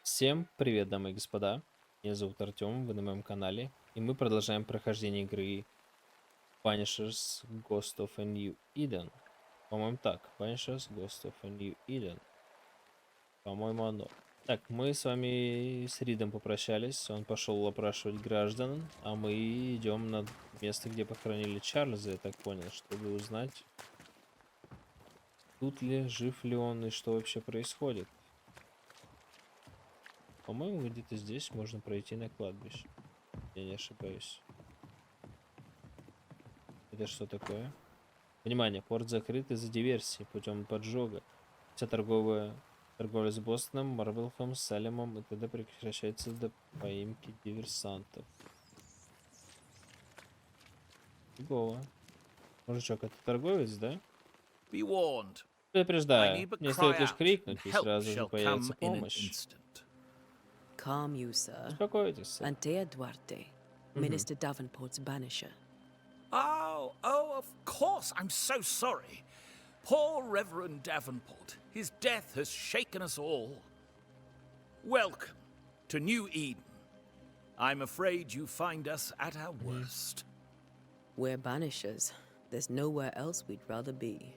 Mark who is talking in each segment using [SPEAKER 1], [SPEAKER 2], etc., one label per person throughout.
[SPEAKER 1] Всем привет, дамы и господа. Меня зовут Артем, вы на моем канале, и мы продолжаем прохождение игры Banishers Ghost of a New Eden. По-моему, так. Banishers Ghost of a New Eden. По-моему, оно. Так, мы с вами с Ридом попрощались. Он пошел опрашивать граждан, а мы идем на место, где похоронили Чарльза, я так понял, чтобы узнать, тут ли, жив ли он и что вообще происходит. По-моему, где-то здесь можно пройти на кладбище. Я не ошибаюсь. Это что такое? Внимание, порт закрыт из-за диверсии путем поджога. Вся торговля с Бостоном, Марвелхом, Салемом и т.д. прекращается до поимки диверсантов. Фигово. Мужичок, это торговец, да?
[SPEAKER 2] Be warned. I
[SPEAKER 1] Предупреждаю,
[SPEAKER 2] need but
[SPEAKER 1] мне
[SPEAKER 2] cry
[SPEAKER 1] стоит лишь
[SPEAKER 2] out, and
[SPEAKER 1] крикнуть, и
[SPEAKER 2] help
[SPEAKER 1] сразу же
[SPEAKER 2] shall
[SPEAKER 1] появится
[SPEAKER 2] come in an
[SPEAKER 1] помощь.
[SPEAKER 2] instant.
[SPEAKER 3] Calm you, sir.
[SPEAKER 1] Успокойтесь, сэр.
[SPEAKER 3] Antea Duarte, Minister Davenport's banisher.
[SPEAKER 2] Oh, of course. I'm so sorry. Poor Reverend Davenport. His death has shaken us all. Welcome to New Eden. I'm afraid you find us at our worst.
[SPEAKER 3] We're banishers. There's nowhere else we'd rather be.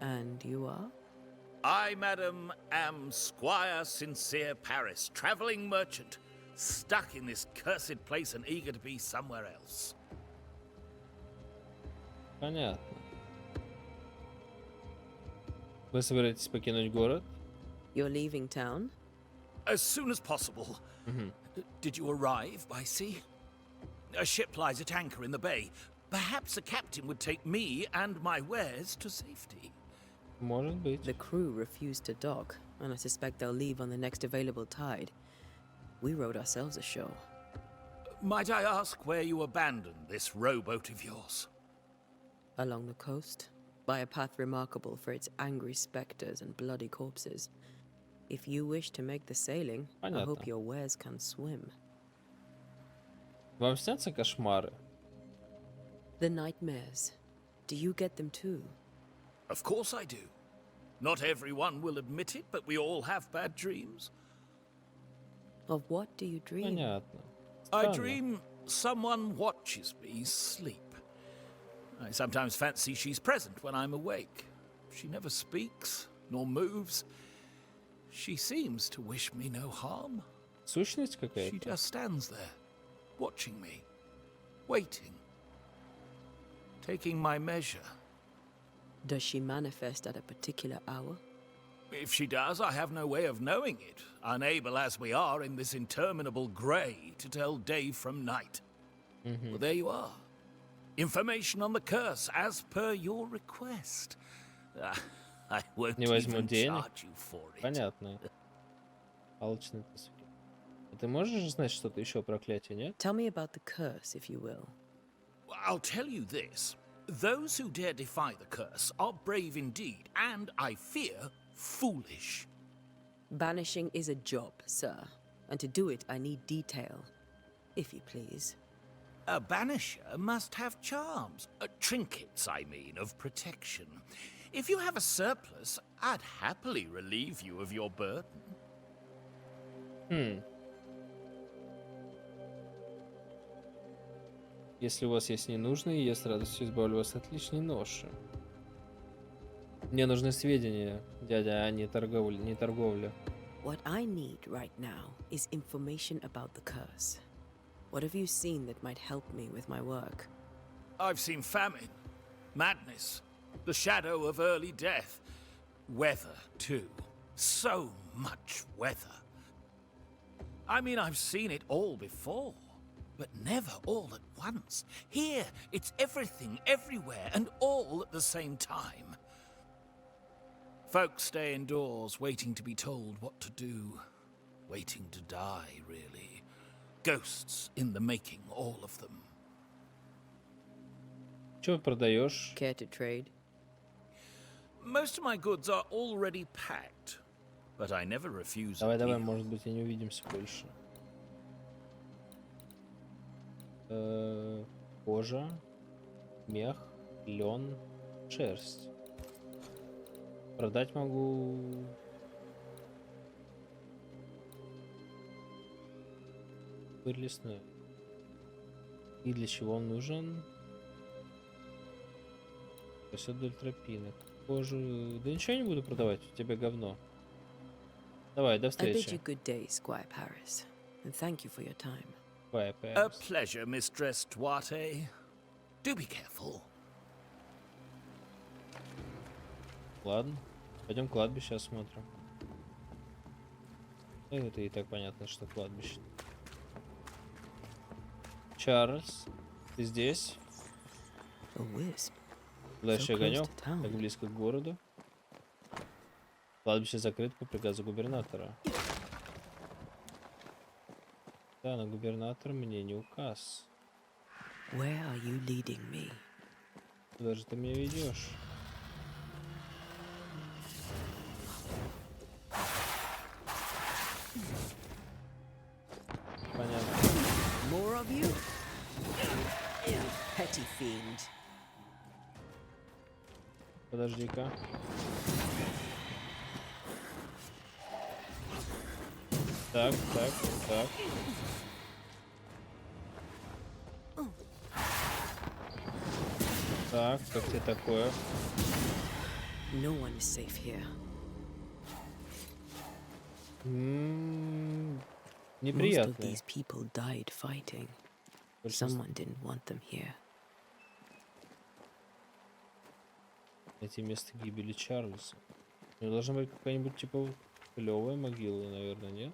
[SPEAKER 3] And you are?
[SPEAKER 2] I, madam, am Squire Sincere Paris, travelling merchant, stuck in this cursed place and eager to be somewhere else.
[SPEAKER 1] Понятно. Вы собираетесь покинуть город?
[SPEAKER 3] You're leaving town?
[SPEAKER 2] As soon as possible. Did you arrive by sea? A ship lies at anchor in the bay. Perhaps a captain would take me and my wares to safety.
[SPEAKER 1] Может быть.
[SPEAKER 3] The crew refused to dock, and I suspect they'll leave on the next available tide. We rowed ourselves ashore.
[SPEAKER 2] Might I ask where you abandoned this rowboat of yours?
[SPEAKER 3] Along the coast, by a path remarkable for its angry specters and bloody corpses. If you wish to make the sailing, I
[SPEAKER 1] Понятно.
[SPEAKER 3] hope your wares can swim.
[SPEAKER 1] Вам снятся кошмары?
[SPEAKER 3] The nightmares. Do you get them too?
[SPEAKER 2] Of course I do. Not everyone will admit it, but we all have bad dreams.
[SPEAKER 3] Of what do you dream?
[SPEAKER 1] Понятно.
[SPEAKER 2] I
[SPEAKER 1] Странно.
[SPEAKER 2] dream someone watches me sleep. I sometimes fancy she's present when I'm awake. She never speaks, nor moves. She seems to wish me no harm.
[SPEAKER 1] Сущность
[SPEAKER 2] She
[SPEAKER 1] какая-то?
[SPEAKER 2] just stands there, watching me, waiting, taking my measure.
[SPEAKER 3] Does she manifest at a particular hour?
[SPEAKER 2] If she does, I have no way of knowing it, unable as we are in this interminable grey to tell day from night. Well, there you are. Information on the curse, as per your request. I won't
[SPEAKER 1] Не возьму
[SPEAKER 2] even
[SPEAKER 1] денег.
[SPEAKER 2] charge you for it.
[SPEAKER 1] Понятно. Алчный посвящен. А ты можешь знать что-то еще о проклятии, нет?
[SPEAKER 3] Tell me about the curse, if you will.
[SPEAKER 2] I'll tell you this. Those who dare defy the curse are brave indeed, and, I fear, foolish.
[SPEAKER 3] Banishing is a job, sir. And to do it, I need detail. If you please.
[SPEAKER 2] A banisher must have charms. Trinkets, I mean, of protection. If you have a surplus, I'd happily relieve you of your burden.
[SPEAKER 1] Если у вас есть ненужные, я с радостью избавлю вас от лишней ноши. Мне нужны сведения, дядя, а не торговля.
[SPEAKER 3] What I need right now is information about the curse. What have you seen that might help me with my work?
[SPEAKER 2] I've seen famine, madness, the shadow of early death, weather, too. So much weather. I mean, I've seen it all before, but never all at once. Here, it's everything, everywhere, and all at the same time. Folks stay indoors, waiting to be told what to do. Waiting to die, really. Ghosts in the making, all of them.
[SPEAKER 1] Что продаешь?
[SPEAKER 3] Care to trade?
[SPEAKER 2] Most of my goods are already packed, but I never refuse a
[SPEAKER 1] Давай,
[SPEAKER 2] deal.
[SPEAKER 1] может быть, и не увидимся больше. Кожа, мех, лен, шерсть. Продать могу Упырь лесной. И для чего он нужен? Все вдоль тропинок. Кожу... Да ничего не буду продавать, у тебя говно. Давай, до
[SPEAKER 3] I bid you
[SPEAKER 1] встречи.
[SPEAKER 3] good day, Squire Paris, and thank you for your time.
[SPEAKER 1] Bye,
[SPEAKER 2] A
[SPEAKER 1] Paris.
[SPEAKER 2] pleasure, Mistress Duarte. Do be careful.
[SPEAKER 1] Ладно. Пойдем кладбище осмотрим. Ну, это и так понятно, что кладбище. Чарльз, ты здесь?
[SPEAKER 3] A wisp.
[SPEAKER 1] Дальше
[SPEAKER 3] So close
[SPEAKER 1] огонек,
[SPEAKER 3] to town.
[SPEAKER 1] так близко к городу. Кладбище закрыто по приказу губернатора. Да, но губернатор мне не указ.
[SPEAKER 3] Where are you leading me?
[SPEAKER 1] Куда же ты меня ведешь? Понятно.
[SPEAKER 3] More of you? Petty fiend.
[SPEAKER 1] Подожди-ка. Так, так, так. Так, как тебе такое?
[SPEAKER 3] No one is safe here.
[SPEAKER 1] М,
[SPEAKER 3] Most of
[SPEAKER 1] Неприятный.
[SPEAKER 3] these people died fighting.
[SPEAKER 1] Большинство.
[SPEAKER 3] Someone didn't want them here.
[SPEAKER 1] Найти место гибели Чарльза. У него должна быть какая-нибудь типа клевая могила, наверное, нет?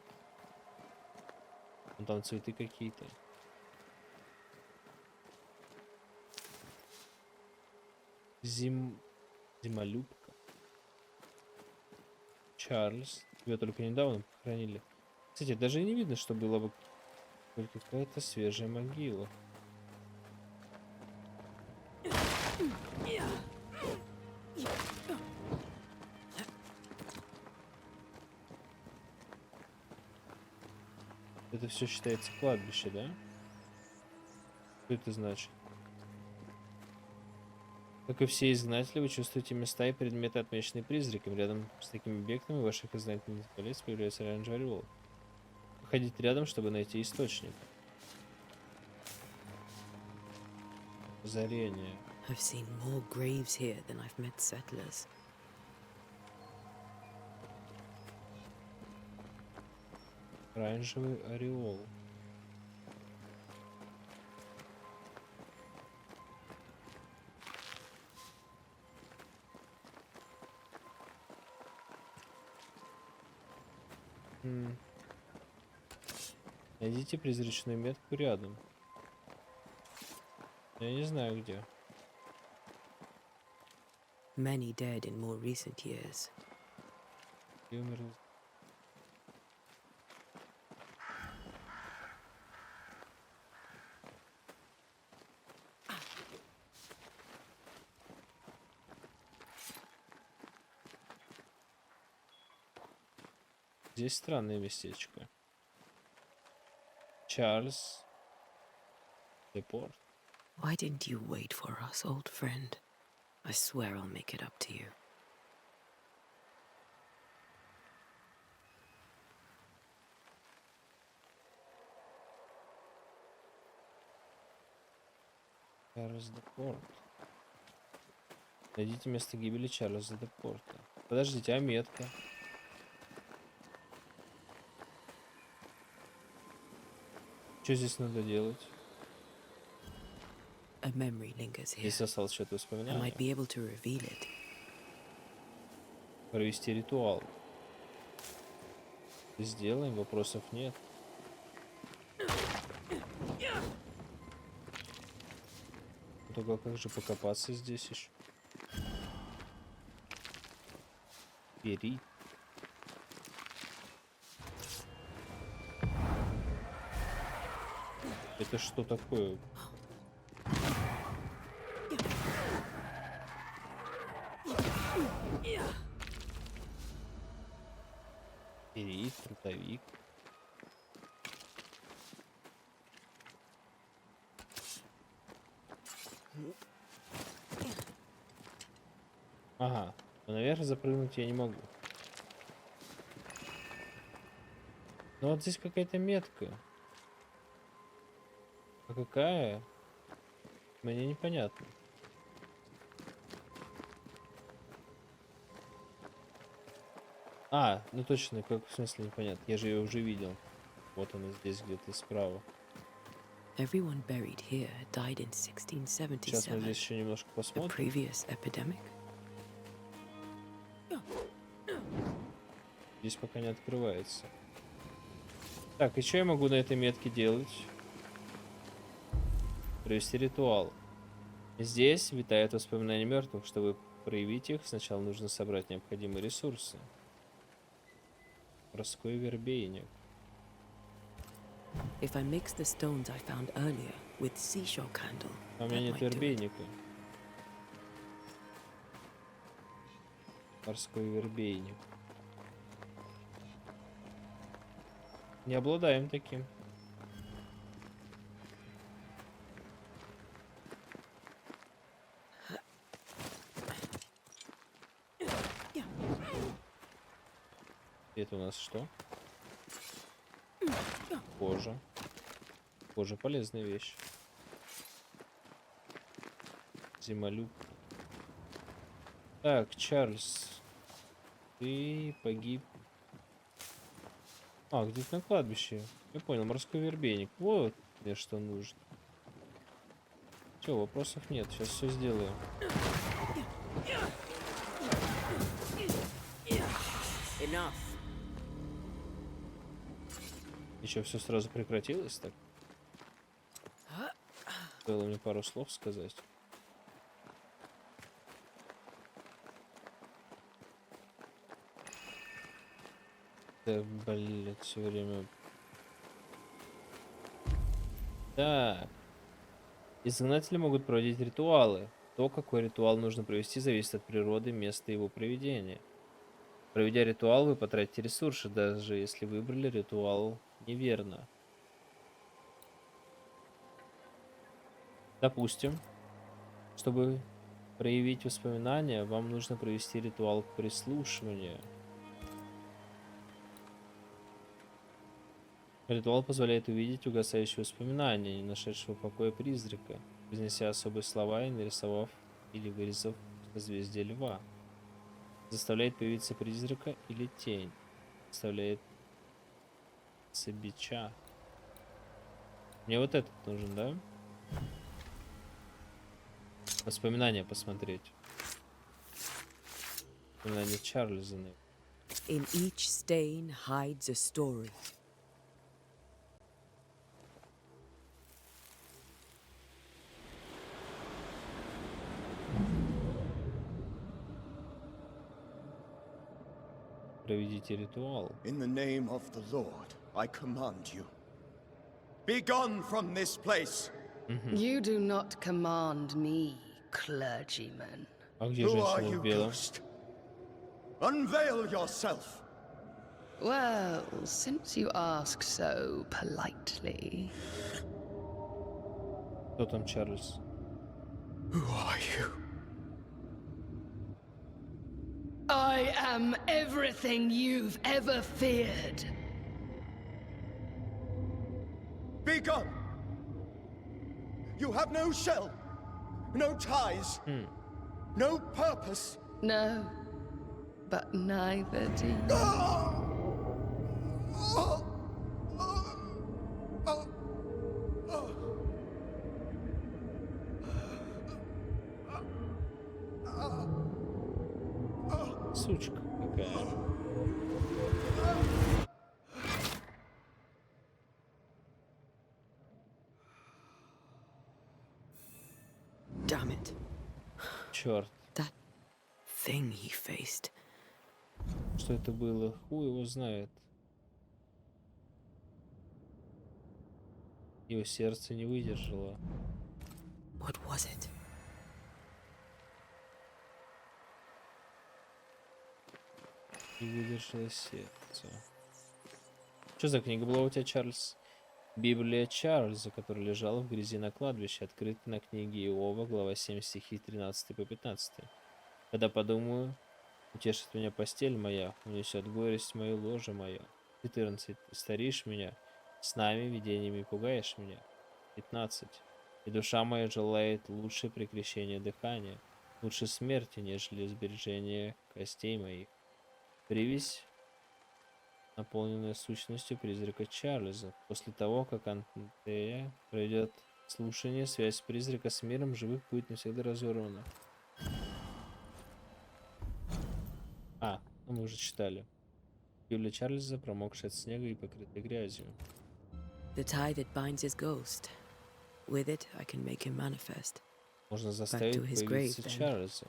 [SPEAKER 1] Ну, там цветы какие-то. Зимолюбка. Чарльз. Тебя только недавно похоронили. Кстати, даже и не видно, что была бы какая-то свежая могила. Это все считается кладбище, да? Что это значит? Как и все изгнатели, вы чувствуете места и предметы, отмеченные призраком. Рядом с такими объектами ваших изгнательных колец появляется оранжевый ореол. Ходить рядом, чтобы найти источник. Озарение.
[SPEAKER 3] I've seen more graves here than I've met settlers.
[SPEAKER 1] Оранжевый ореол. Найдите призрачную метку рядом. Я не знаю где.
[SPEAKER 3] Many dead in more recent years.
[SPEAKER 1] Где умерл? Здесь странное местечко. Чарльз. Депорт.
[SPEAKER 3] Why didn't you wait for us, old friend? I swear I'll make it up to you.
[SPEAKER 1] Чарльз Депорт. Найдите место гибели Чарльза Депорта. Подождите, а метка? Что здесь надо делать?
[SPEAKER 3] A memory lingers here.
[SPEAKER 1] Здесь осталось что-то
[SPEAKER 3] I
[SPEAKER 1] воспоминание.
[SPEAKER 3] might be able to reveal it.
[SPEAKER 1] Провести ритуал. Сделаем, вопросов нет. Только как же покопаться здесь еще? Бери. Это что такое? Бери, трутовик. Ага, но наверх запрыгнуть я не могу. Ну вот здесь какая-то метка. А какая? Мне непонятно. А, ну точно, как в смысле непонятно. Я же ее уже видел. Вот она здесь где-то справа.
[SPEAKER 3] Everyone buried here died in
[SPEAKER 1] Сейчас мы
[SPEAKER 3] 1677.
[SPEAKER 1] здесь еще немножко
[SPEAKER 3] The
[SPEAKER 1] посмотрим.
[SPEAKER 3] previous epidemic?
[SPEAKER 1] Здесь пока не открывается. Так, и что я могу на этой метке делать? Провести ритуал. Здесь витают воспоминания мертвых. Чтобы проявить их, сначала нужно собрать необходимые ресурсы. Морской вербейник.
[SPEAKER 3] If I mix the stones I found earlier with seashore candle,
[SPEAKER 1] А у меня
[SPEAKER 3] that
[SPEAKER 1] нет
[SPEAKER 3] might do it.
[SPEAKER 1] вербейника. Морской вербейник. Не обладаем таким. Это у нас что? Кожа. Кожа полезная вещь. Зимолюб. Так, Чарльз. Ты погиб. А, где-то на кладбище. Я понял, морской вербейник. Вот мне что нужно. Все, вопросов нет. Сейчас все сделаем.
[SPEAKER 3] Enough.
[SPEAKER 1] Еще все сразу прекратилось так. Стоило мне пару слов сказать. Да, блядь, все время. Так. Изгнатели могут проводить ритуалы. То, какой ритуал нужно провести, зависит от природы, места его проведения. Проведя ритуал, вы потратите ресурсы, даже если выбрали ритуал неверно. Допустим, чтобы проявить воспоминания, вам нужно провести ритуал прислушивания. Ритуал позволяет увидеть угасающие воспоминания, не нашедшего покоя призрака, произнеся особые слова и нарисовав или вырезав созвездие льва. Заставляет появиться призрака или тень. Заставляет бича. Мне вот этот нужен, да? Воспоминания посмотреть. Воспоминания Чарльза.
[SPEAKER 3] In each stain hides a story.
[SPEAKER 1] Проведите ритуал.
[SPEAKER 4] In the name of the Lord, I command you. Be gone from this place!
[SPEAKER 5] You do not command me, clergyman.
[SPEAKER 1] А где
[SPEAKER 4] Who are
[SPEAKER 1] женщина
[SPEAKER 4] you,
[SPEAKER 1] в белом?
[SPEAKER 4] ghost? Unveil yourself!
[SPEAKER 5] Well, since you ask so politely.
[SPEAKER 1] Кто там Чарльз?
[SPEAKER 4] Who are you?
[SPEAKER 5] I am everything you've ever feared.
[SPEAKER 4] Be gone! You have no shell, no ties, no purpose.
[SPEAKER 5] No, but neither do you.
[SPEAKER 1] Сучка какая.
[SPEAKER 3] Damn it.
[SPEAKER 1] Черт.
[SPEAKER 3] That thing he faced.
[SPEAKER 1] Что это было? Хуй его знает. Его сердце не выдержало.
[SPEAKER 3] What was it?
[SPEAKER 1] Не выдержало сердце. Что за книга была у тебя, Чарльз? Библия Чарльза, которая лежала в грязи на кладбище, открыта на книге Иова, глава 7, стихи 13 по 15. Когда подумаю, утешит меня постель моя, унесет горесть мою ложе мое. 14. Ты старишь меня, с нами видениями пугаешь меня. 15. И душа моя желает лучше прекращения дыхания, лучше смерти, нежели сбережения костей моих. Привязь, наполненная сущностью призрака Чарльза. После того, как Антея пройдет слушание, связь призрака с миром живых будет навсегда разорвана. Мы уже читали. Библия Чарльза, промокшая от снега и покрытая грязью.
[SPEAKER 3] The tie that binds his ghost. With it, I can make him manifest.
[SPEAKER 1] Можно
[SPEAKER 3] to
[SPEAKER 1] заставить
[SPEAKER 3] his
[SPEAKER 1] появиться
[SPEAKER 3] grave, then.
[SPEAKER 1] Чарльза.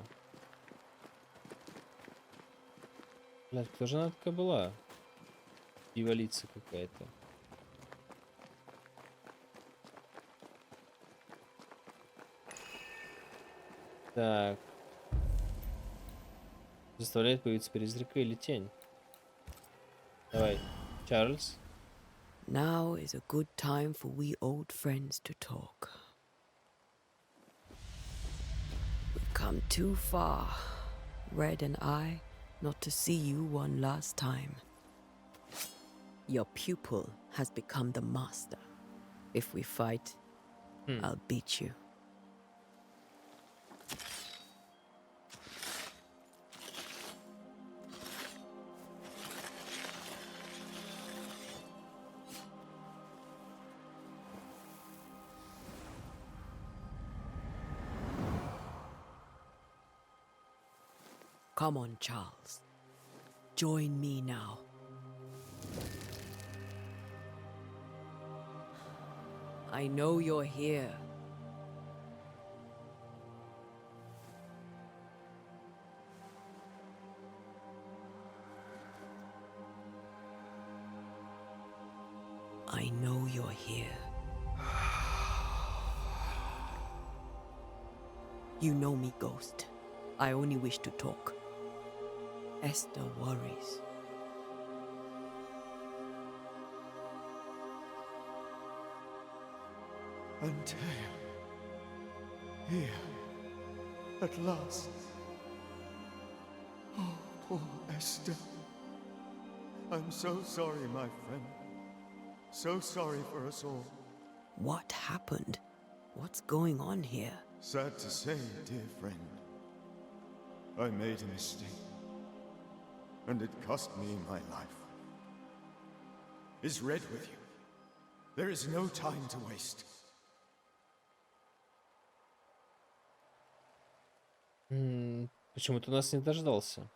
[SPEAKER 1] Блядь, кто же она такая была? Дьяволица какая-то. Так. Заставляет появиться призрака или тень. Давай, Чарльз.
[SPEAKER 3] Now is a good time for we old friends to talk. We've come too far, Red and I, not to see you one last time. Your pupil has become the master. If we fight, I'll beat you. Come on, Charles. Join me now. I know you're here. I know you're here. You know me, Ghost. I only wish to talk. Esther worries.
[SPEAKER 4] Antea. Here. At last. Oh, poor Esther. I'm so sorry, my friend. So sorry for us all.
[SPEAKER 3] What happened? What's going on here?
[SPEAKER 4] Sad to say, dear friend. I made a mistake. And it cost me my life. Is Red with you? There is no time to waste.
[SPEAKER 1] Почему ты нас не дождался?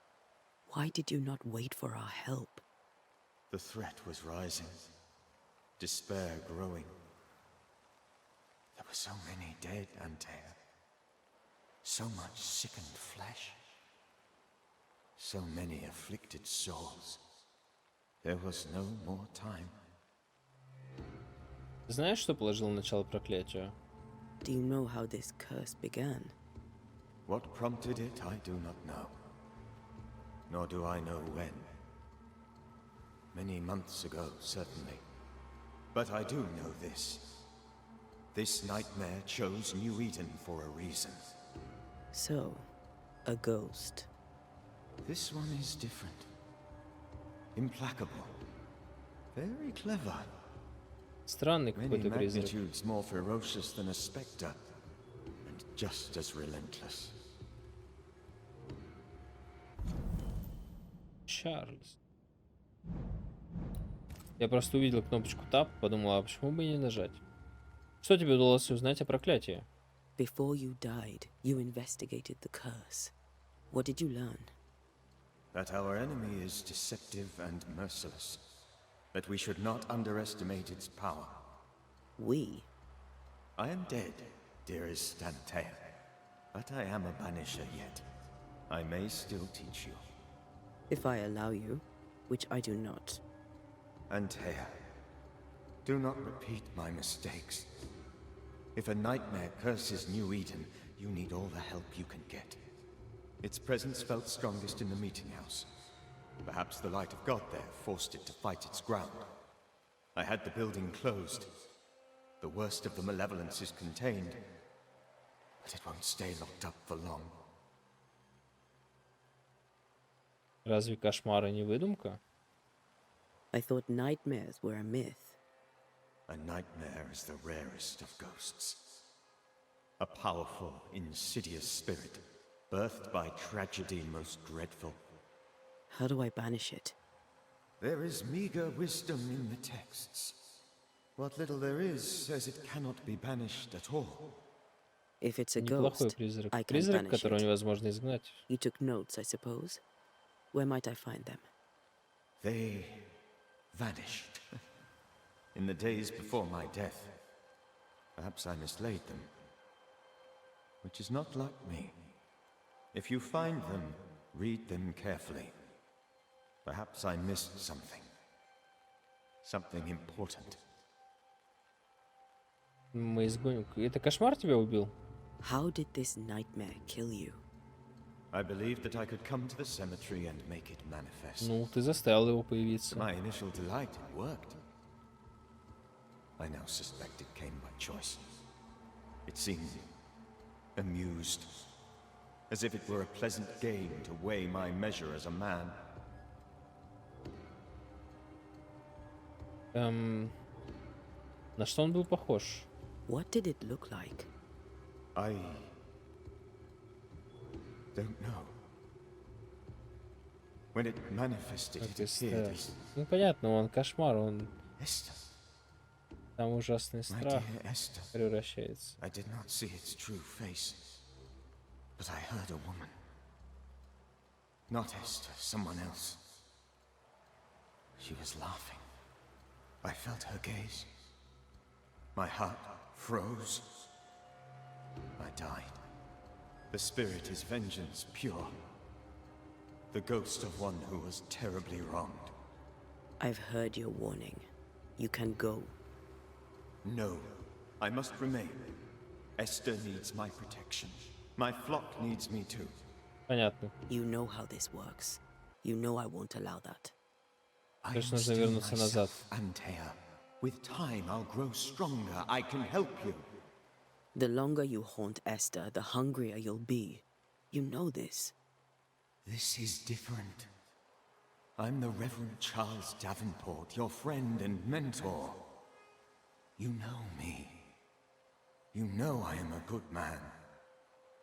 [SPEAKER 3] Why did you not wait for our help?
[SPEAKER 4] The threat was rising. Despair growing. There were so many dead, Antea. So much sickened flesh. So many afflicted souls. There was no more time.
[SPEAKER 1] Ты знаешь, что положило начало проклятию?
[SPEAKER 3] Do you know how this curse began?
[SPEAKER 4] What prompted it, I do not know. Nor do I know when. Many months ago, certainly. But I do know this. This nightmare chose New Eden for a reason.
[SPEAKER 3] So, a ghost.
[SPEAKER 4] This one is different. Implacable. Very clever.
[SPEAKER 1] Странный
[SPEAKER 4] Many
[SPEAKER 1] какой-то призрак.
[SPEAKER 4] magnitudes more ferocious than a spectre. And just as relentless.
[SPEAKER 1] Чарльз. Я просто увидел кнопочку Tab, подумал, а почему бы и не нажать? Что тебе удалось узнать о проклятии?
[SPEAKER 3] Before you died, you investigated the curse. What did you learn?
[SPEAKER 4] That our enemy is deceptive and merciless. That we should not underestimate its power.
[SPEAKER 3] We?
[SPEAKER 4] I am dead, dearest Antea. But I am a banisher yet. I may still teach you.
[SPEAKER 3] If I allow you, which I do not.
[SPEAKER 4] Antea, do not repeat my mistakes. If a nightmare curses New Eden, you need all the help you can get. Its presence felt strongest in the meeting house. Perhaps the light of God there forced it to fight its ground. I had the building closed. The worst of the malevolence is contained, but it won't stay locked up for long.
[SPEAKER 1] Разве кошмары не выдумка?
[SPEAKER 3] I thought nightmares were a myth.
[SPEAKER 4] A nightmare is the rarest of ghosts. A powerful, insidious spirit, birthed by tragedy most dreadful.
[SPEAKER 3] How do I banish it?
[SPEAKER 4] There is meager wisdom in the texts. What little there is says it cannot be banished at all.
[SPEAKER 3] If it's a
[SPEAKER 1] Неплохой
[SPEAKER 3] ghost,
[SPEAKER 1] призрак.
[SPEAKER 3] I can
[SPEAKER 1] Призрак,
[SPEAKER 3] banish
[SPEAKER 1] которого
[SPEAKER 3] it.
[SPEAKER 1] невозможно изгнать.
[SPEAKER 3] You took notes, I suppose. Where might I find them?
[SPEAKER 4] They vanished. In the days before my death. Perhaps I mislaid them. Which is not like me. If you find them, read them carefully. Perhaps I missed something. Something important.
[SPEAKER 1] Мы изгоним. Это кошмар тебя убил?
[SPEAKER 3] How did this nightmare kill you?
[SPEAKER 4] I believed that I could come to the cemetery and make it manifest.
[SPEAKER 1] Ну, ты заставил его появиться.
[SPEAKER 4] To my initial delight, it worked. I now suspect it came by choice. It seemed amused, as if it were a pleasant game to weigh my measure as a man.
[SPEAKER 1] На что он был похож?
[SPEAKER 3] What did it look like?
[SPEAKER 4] I don't know. When it manifested, it
[SPEAKER 1] Как
[SPEAKER 4] appeared
[SPEAKER 1] страх.
[SPEAKER 4] as
[SPEAKER 1] Ну, понятно, он кошмар, он
[SPEAKER 4] Esther.
[SPEAKER 1] там ужасный
[SPEAKER 4] My
[SPEAKER 1] страх
[SPEAKER 4] dear Esther.
[SPEAKER 1] превращается.
[SPEAKER 4] I did not see its true face, but I heard a woman. Not Esther, someone else. She was laughing. I felt her gaze. My heart froze. I died. The spirit is vengeance pure. The ghost of one who was terribly wronged.
[SPEAKER 3] I've heard your warning. You can go.
[SPEAKER 4] No, I must remain. Esther needs my protection. My flock needs me too.
[SPEAKER 1] Понятно.
[SPEAKER 3] You know how this works. You know I won't allow that.
[SPEAKER 4] I
[SPEAKER 1] То есть
[SPEAKER 4] am
[SPEAKER 1] нужно
[SPEAKER 4] still
[SPEAKER 1] вернуться назад.
[SPEAKER 4] myself, Antea. With time, I'll grow stronger. I can help you.
[SPEAKER 3] The longer you haunt Esther, the hungrier you'll be. You know this.
[SPEAKER 4] This is different. I'm the Reverend Charles Davenport, your friend and mentor. You know me. You know I am a good man.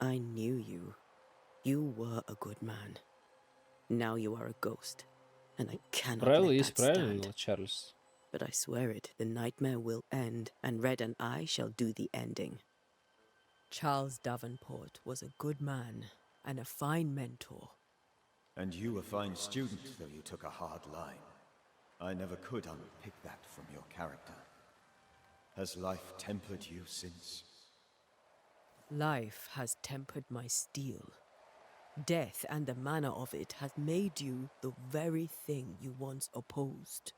[SPEAKER 3] I knew you. You were a good man. Now you are a ghost, and I cannot
[SPEAKER 1] Правило
[SPEAKER 3] let
[SPEAKER 1] есть
[SPEAKER 3] that
[SPEAKER 1] правило,
[SPEAKER 3] stand.
[SPEAKER 1] Чарльз.
[SPEAKER 3] But I swear it, the nightmare will end, and Red and I shall do the ending. Charles Davenport was a good man and a fine mentor.
[SPEAKER 4] And you a fine student, though you took a hard line. I never could unpick that from your character. Has life tempered you since?
[SPEAKER 3] Life has tempered my steel. Death and the manner of it has made you the very thing you once opposed.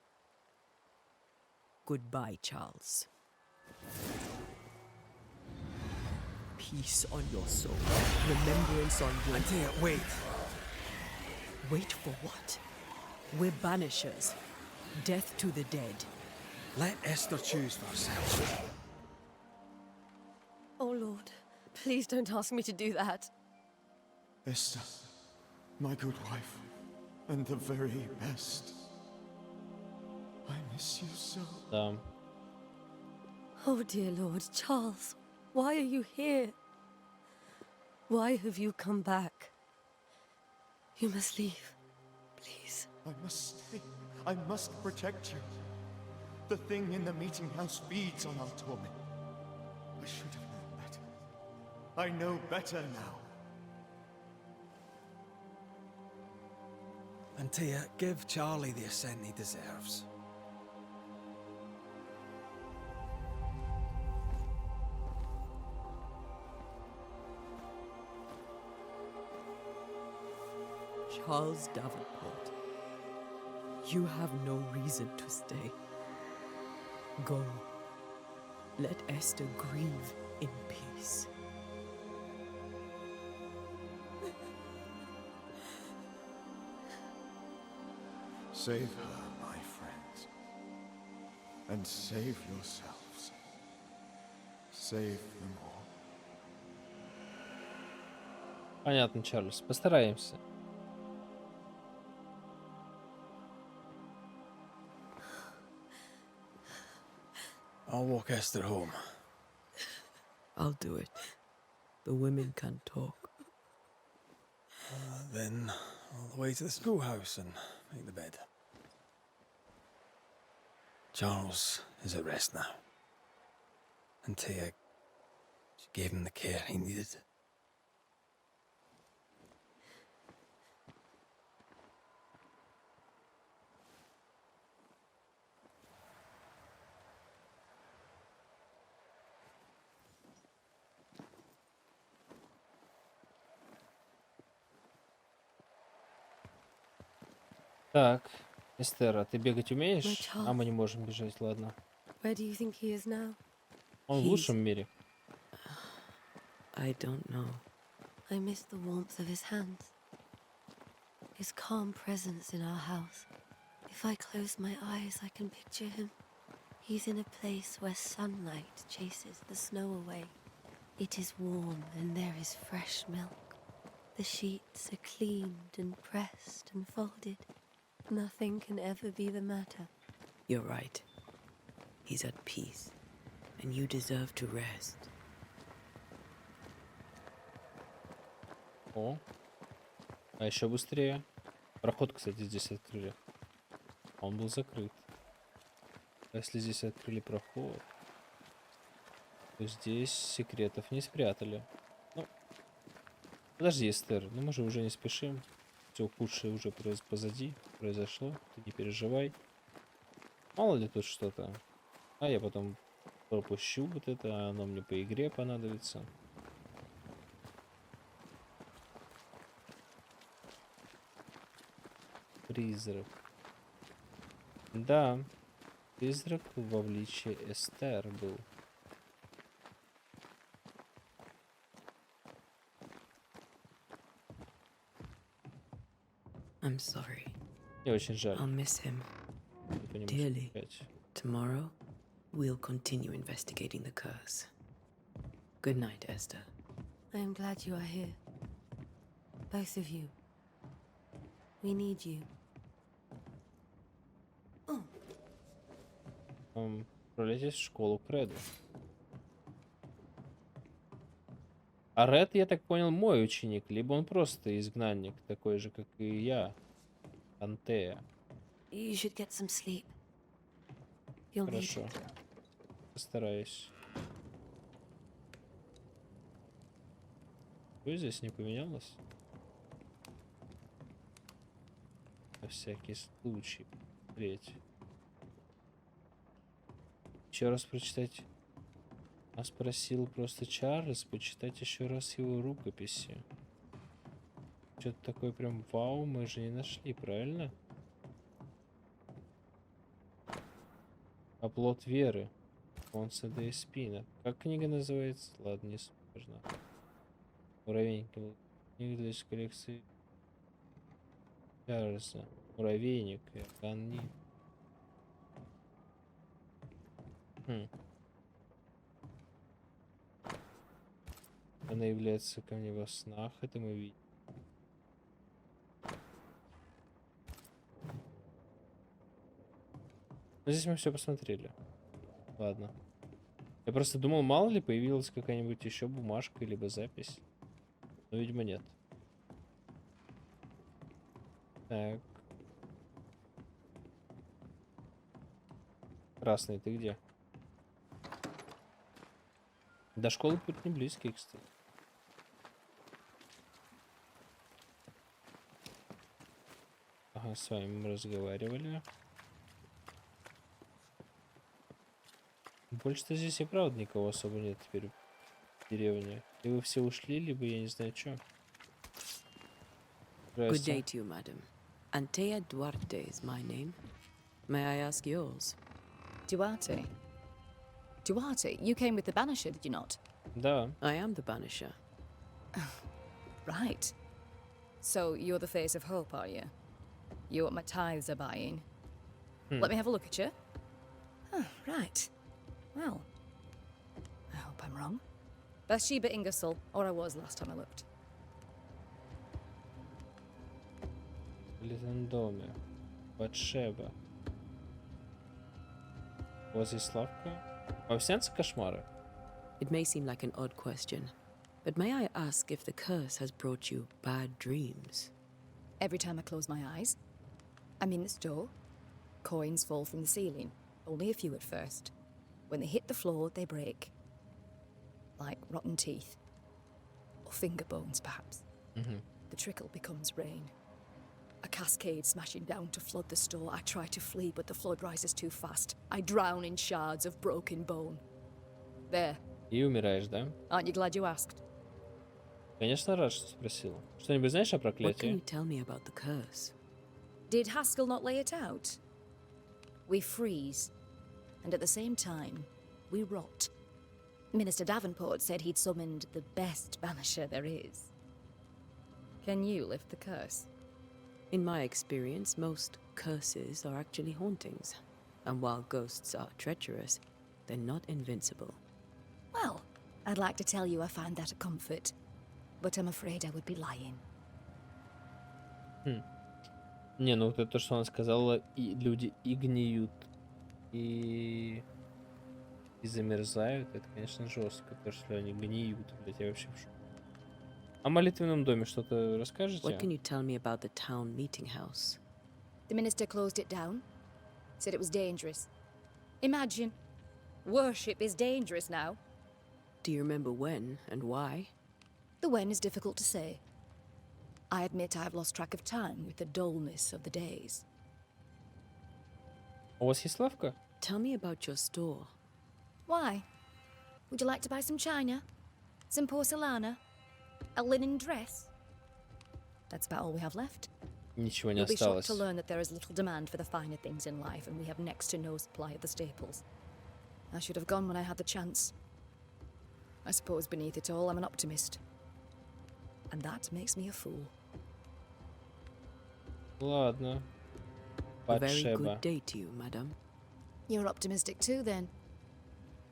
[SPEAKER 3] Goodbye, Charles. Peace on your soul. Remembrance on your...
[SPEAKER 6] Antea, wait.
[SPEAKER 3] Wait for what? We're banishers. Death to the dead.
[SPEAKER 6] Let Esther choose for herself.
[SPEAKER 5] Oh, Lord, please don't ask me to do that.
[SPEAKER 4] Esther, my good wife, and the very best. I miss you so.
[SPEAKER 1] Да.
[SPEAKER 5] Oh, dear Lord, Charles, why are you here? Why have you come back? You must leave, please.
[SPEAKER 4] I must stay. I must protect you. The thing in the meeting house feeds on our torment. I should have known better. I know better now.
[SPEAKER 6] Antea, give Charlie the ascent he deserves.
[SPEAKER 3] Charles Davenport, you have no reason to stay. Go. Let Esther grieve in peace.
[SPEAKER 4] Save her, my friends. And save yourselves. Save them all.
[SPEAKER 1] Понятно, Чарльз. Постараемся.
[SPEAKER 6] I'll walk Esther home.
[SPEAKER 3] I'll do it. The women can't talk.
[SPEAKER 6] Then all the way to the schoolhouse and make the bed. Charles is at rest now. And Tia, she gave him the care he needed.
[SPEAKER 1] Так, Эстер, а ты бегать умеешь?
[SPEAKER 5] Charles.
[SPEAKER 1] А мы не можем бежать, ладно.
[SPEAKER 5] Where do you think he is now?
[SPEAKER 1] Он в
[SPEAKER 3] He's-
[SPEAKER 1] лучшем мире.
[SPEAKER 3] I don't know.
[SPEAKER 5] I miss the warmth of his hands. His calm presence in our house. If I close my eyes, I can picture him. He's in a place where sunlight chases the snow away. It is warm and there is fresh milk. The sheets are cleaned and pressed and folded. Nothing can ever be the matter.
[SPEAKER 3] You're right. He's at peace. And you deserve to rest.
[SPEAKER 1] О. А еще быстрее. Проход, кстати, здесь открыли. Он был закрыт. А если здесь открыли проход, то здесь секретов не спрятали. Ну, подожди, Эстер, ну мы же уже не спешим. Все худшее уже позади произошло. Ты не переживай. Мало ли тут что-то. А я потом пропущу вот это, а оно мне по игре понадобится. Призрак. Да, призрак в обличье Эстер был.
[SPEAKER 3] I'm sorry.
[SPEAKER 1] Мне очень жаль.
[SPEAKER 3] I'll miss him.
[SPEAKER 1] Ты понимаешь,
[SPEAKER 3] dearly.
[SPEAKER 1] опять.
[SPEAKER 3] Tomorrow, we'll continue investigating the curse. Good night, Esther.
[SPEAKER 5] I am glad you are here. Both of you. We need you.
[SPEAKER 1] Отправляйтесь в школу к Реду. А Ред, я так понял, мой ученик, либо он просто изгнанник, такой же, как и я. Антея.
[SPEAKER 5] You should get some sleep. You'll need
[SPEAKER 1] Хорошо.
[SPEAKER 5] it.
[SPEAKER 1] Постараюсь. Что здесь не поменялось? На всякий случай. Треть. Еще раз прочитать. А спросил просто Чарльз почитать еще раз его рукописи. Что-то такое прям вау мы же не нашли, правильно? Оплот веры. Конца де Спина. Как книга называется? Ладно, не суть важна. Муравейник. Книга для коллекции Чарльза. Муравейник. И Органи. Она является ко мне во снах, это мы видим. Но здесь мы все посмотрели. Ладно. Я просто думал, мало ли появилась какая-нибудь еще бумажка либо запись. Но, видимо, нет. Так. Красный, ты где? До школы путь не близкий, кстати. Ага, с вами мы разговаривали. Больше-то здесь и правда никого особо нет теперь в деревне. Либо вы все ушли, либо я не знаю что.
[SPEAKER 3] Good day to you, madam. Antea Duarte is my name. May I ask yours?
[SPEAKER 7] Duarte. Duarte, you came with the Banisher, did you not?
[SPEAKER 1] Да,
[SPEAKER 3] I am the Banisher.
[SPEAKER 7] Right. So you're the face of hope, are you? You're what my tithes are buying. Let me have a look at you. Oh, right. Well, I hope I'm wrong. Bathsheba Ingersoll, or I was last time I looked.
[SPEAKER 1] в летном доме. Батшеба. У вас есть Славка? Вам снятся кошмары?
[SPEAKER 3] It may seem like an odd question, but may I ask if the curse has brought you bad dreams?
[SPEAKER 7] Every time I close my eyes, I'm in the store. Coins fall from the ceiling, only a few at first. When they hit the floor, they break. Like rotten teeth. Or finger bones, perhaps. The trickle becomes rain. A cascade smashing down to flood the store. I try to flee, but the flood rises too fast. I drown in shards of broken bone. There.
[SPEAKER 1] И умираешь, да?
[SPEAKER 7] Aren't you glad you asked?
[SPEAKER 1] Конечно, рад, что спросил. Что-нибудь знаешь о
[SPEAKER 3] What can
[SPEAKER 1] проклятии?
[SPEAKER 3] you tell me about the curse?
[SPEAKER 7] Did Haskell not lay it out? We freeze, and at the same time, we rot. Minister Davenport said he'd summoned the best banisher there is. Can you lift the curse?
[SPEAKER 3] In my experience, most curses are actually hauntings. And while ghosts are treacherous, they're not invincible.
[SPEAKER 7] Well, I'd like to tell you I find that a comfort, but I'm afraid I would be lying.
[SPEAKER 1] Не, ну вот это то, что она сказала, и люди и гниют, и замерзают, это, конечно, жестко, то, что они гниют, блядь, я вообще в шоке. О молитвенном доме что-то расскажете?
[SPEAKER 3] What can you tell me about the town meeting house?
[SPEAKER 7] The minister closed it down, said it was dangerous. Imagine, worship is dangerous now.
[SPEAKER 3] Do you remember when and why?
[SPEAKER 7] The when is difficult to say. I admit I've lost track of time with the dullness of the days.
[SPEAKER 1] У вас есть лавка?
[SPEAKER 3] Tell me about your store.
[SPEAKER 7] Why? Would you like to buy some china? Some porcelana? A linen dress? That's about all we have left.
[SPEAKER 1] Ничего не
[SPEAKER 7] You'll be shocked
[SPEAKER 1] осталось.
[SPEAKER 7] to learn that there is little demand for the finer things in life, and we have next to no supply of the staples. I should have gone when I had the chance. I suppose beneath it all, I'm an optimist. And that makes me a fool.
[SPEAKER 1] Ладно.
[SPEAKER 3] A very
[SPEAKER 1] Батшеба.
[SPEAKER 3] good day to you, madam.
[SPEAKER 7] You're optimistic too, then.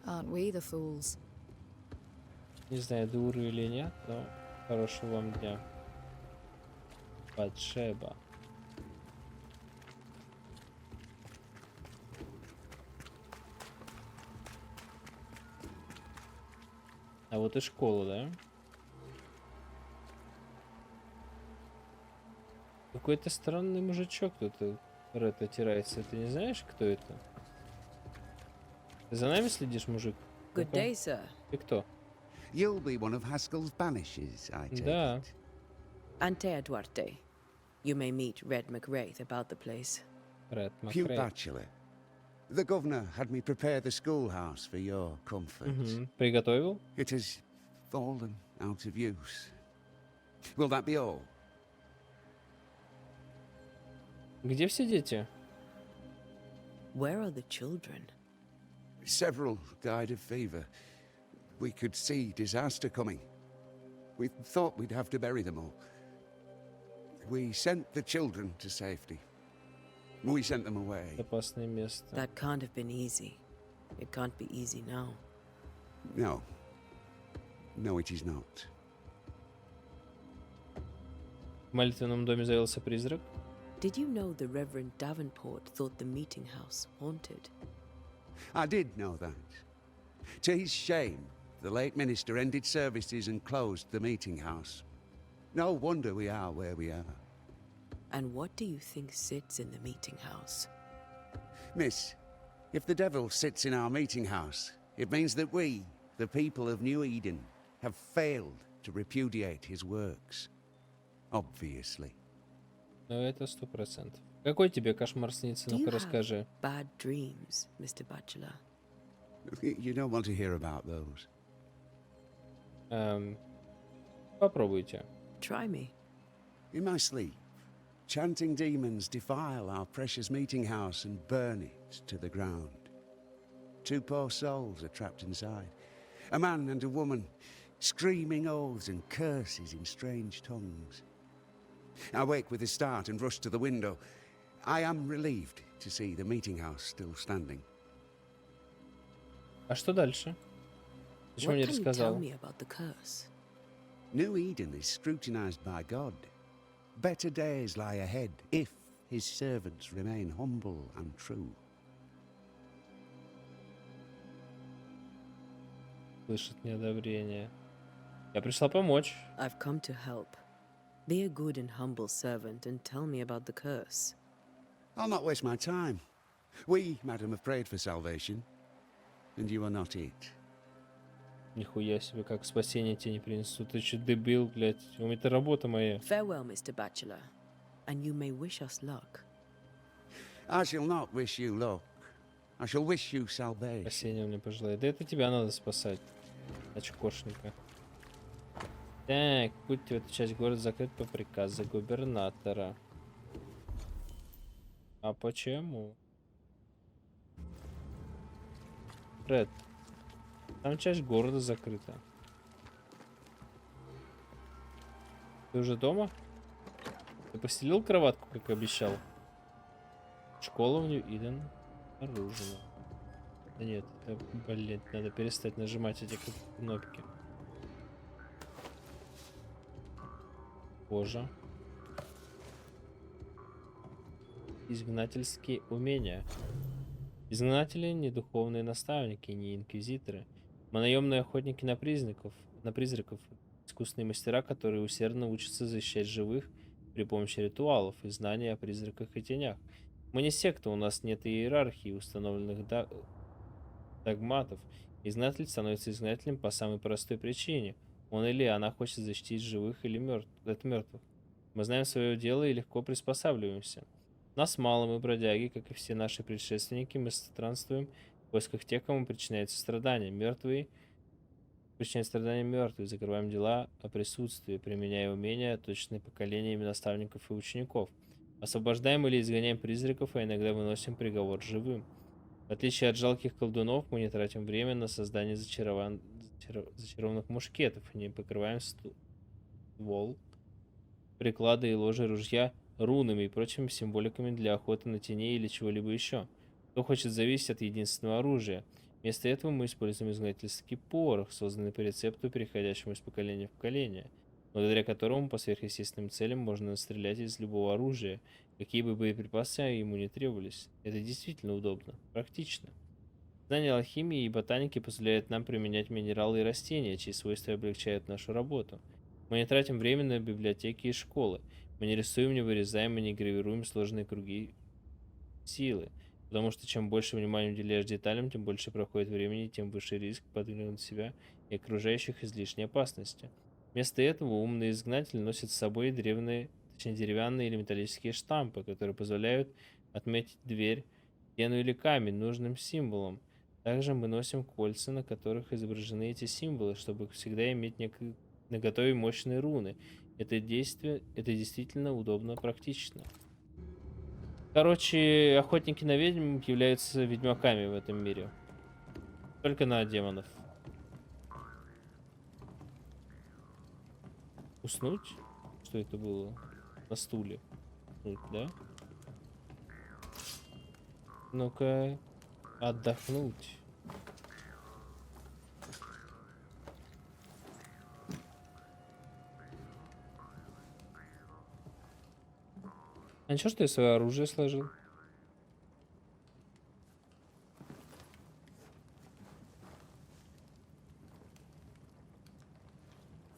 [SPEAKER 7] Aren't we the fools?
[SPEAKER 1] Не знаю, дуру или нет, но хорошего вам дня. Батшеба. А вот и школа, да? Какой-то странный мужичок тут Ред отирается. Ты не знаешь, кто это? Ты за нами следишь, мужик?
[SPEAKER 3] Good
[SPEAKER 1] Ну-ка,
[SPEAKER 3] day, sir.
[SPEAKER 1] Ты кто?
[SPEAKER 8] You'll be one of Haskell's Banishers, I take
[SPEAKER 1] Да.
[SPEAKER 8] it.
[SPEAKER 3] Antea Duarte. You may meet Red McWraith about the place.
[SPEAKER 1] Ред
[SPEAKER 8] Pew
[SPEAKER 1] Макрей.
[SPEAKER 8] Bachelor. The governor had me prepare the schoolhouse for your comfort.
[SPEAKER 1] Приготовил?
[SPEAKER 8] It has fallen out of use. Will that be all?
[SPEAKER 1] Где все дети?
[SPEAKER 3] Where are the children?
[SPEAKER 8] Several died of fever. We could see disaster coming. We thought we'd have to bury them all. We sent the children to safety. We sent them away.
[SPEAKER 1] Опасное место.
[SPEAKER 3] That can't have been easy. It can't be easy now.
[SPEAKER 8] No. No, it is not.
[SPEAKER 1] В молитвенном доме завелся призрак.
[SPEAKER 3] Did you know the Reverend Davenport thought the meeting house haunted?
[SPEAKER 8] I did know that. To his shame, the late minister ended services and closed the meeting house. No wonder we are where we are.
[SPEAKER 3] And what do you think sits in the meeting house?
[SPEAKER 8] Miss, if the devil sits in our meeting house, it means that we, the people of New Eden, have failed to repudiate his works. Obviously.
[SPEAKER 1] Ну, это 100%. Какой тебе кошмар снится?
[SPEAKER 3] Do you
[SPEAKER 1] Ну-ка,
[SPEAKER 3] have
[SPEAKER 1] расскажи.
[SPEAKER 3] bad dreams, Mr. Bachelor?
[SPEAKER 8] You don't want to hear about those.
[SPEAKER 1] Попробуйте.
[SPEAKER 3] Try me.
[SPEAKER 8] In my sleep, chanting demons defile our precious meeting house and burn it to the ground. Two poor souls are trapped inside. A man and a woman, screaming oaths and curses in strange tongues. I wake with a start and rush to the window. I am relieved to see the meeting house still standing.
[SPEAKER 1] А что дальше? Почему
[SPEAKER 3] What
[SPEAKER 1] не
[SPEAKER 3] can you tell
[SPEAKER 1] рассказал?
[SPEAKER 3] me about the curse?
[SPEAKER 8] New Eden is scrutinized by God. Better days lie ahead if his servants remain humble and true.
[SPEAKER 1] Слышит неодобрение. Я пришла помочь.
[SPEAKER 3] I've come to help. Be a good and humble servant and tell me about the curse.
[SPEAKER 8] I'll not waste my time. We, madam, have prayed for salvation, and you are not it.
[SPEAKER 1] Нихуя себе, как спасение тебе не принесу. Ты че дебил, блядь. Это работа моя.
[SPEAKER 3] Farewell, Mr. Bachelor, and you may wish us luck.
[SPEAKER 8] I shall not wish you luck. I shall wish you salvation.
[SPEAKER 1] Спасение мне пожелает. Да это тебя надо спасать. Очкошника. Так, путь в эту часть города закрыт по приказу губернатора. А почему? Фред, там часть города закрыта. Ты уже дома? Ты постелил кроватку, как обещал? Школа в Нью-Иден обнаружена. Да нет, это, блин, надо перестать нажимать эти кнопки. Кожа. Изгнательские умения. Изгнатели не духовные наставники, не инквизиторы. Мы наемные охотники на призраков, искусные мастера, которые усердно учатся защищать живых при помощи ритуалов и знаний о призраках и тенях. Мы не секта, у нас нет иерархии, установленных догматов. Изгнатель становится изгнателем по самой простой причине. Он или она хочет защитить живых или от мертвых. Мы знаем свое дело и легко приспосабливаемся. Нас мало, мы бродяги, как и все наши предшественники, мы странствуем в поисках тех, кому причиняется страдания. Мертвые причиняют страдания мертвые, закрываем дела о присутствии, применяя умения, точные поколениями наставников и учеников. Освобождаем или изгоняем призраков, а иногда выносим приговор живым. В отличие от жалких колдунов, мы не тратим время на создание зачарованных мушкетов и не покрываем ствол, приклады и ложи ружья рунами и прочими символиками для охоты на теней или чего-либо еще. Кто хочет зависеть от единственного оружия? Вместо этого мы используем изгнательский порох, созданный по рецепту, переходящему из поколения в поколение, благодаря которому по сверхъестественным целям можно стрелять из любого оружия, какие бы боеприпасы ему не требовались. Это действительно удобно, практично. Знание алхимии и ботаники позволяет нам применять минералы и растения, чьи свойства облегчают нашу работу. Мы не тратим время на библиотеки и школы. Мы не рисуем, не вырезаем и не гравируем сложные круги силы. Потому что чем больше внимания уделяешь деталям, тем больше проходит времени, тем выше риск подвергнуть себя и окружающих излишней опасности. Вместо этого умный изгнатель носит с собой деревянные или металлические штампы, которые позволяют отметить дверь, стену или камень нужным символом. Также мы носим кольца, на которых изображены эти символы, чтобы всегда иметь наготове мощные руны. Это действительно удобно, практично. Короче, охотники на ведьм являются ведьмаками в этом мире. Только на демонов. Уснуть? Что это было? На стуле. Уснуть, да? Ну-ка, отдохнуть. А ничего, что я свое оружие сложил?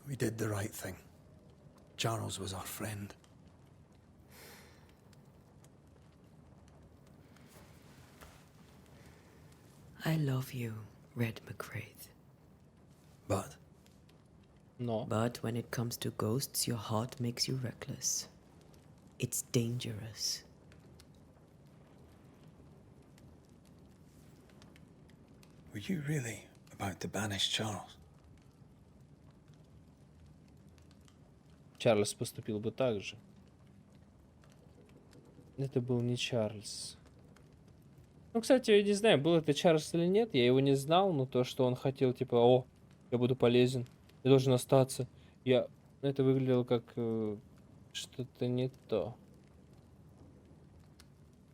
[SPEAKER 6] We did the right thing. Charles was our friend.
[SPEAKER 3] I love you, Red McCraith.
[SPEAKER 6] But
[SPEAKER 1] Но.
[SPEAKER 3] But when it comes to ghosts, your heart makes you reckless. It's dangerous.
[SPEAKER 6] were you really about to banish Charles?
[SPEAKER 1] Чарльз поступил бы так же. Это был не Чарльз. Ну, кстати, я не знаю, был это Чарльз или нет, я его не знал, но то, что он хотел, типа, о, я буду полезен, я должен остаться. Это выглядело как что-то не то.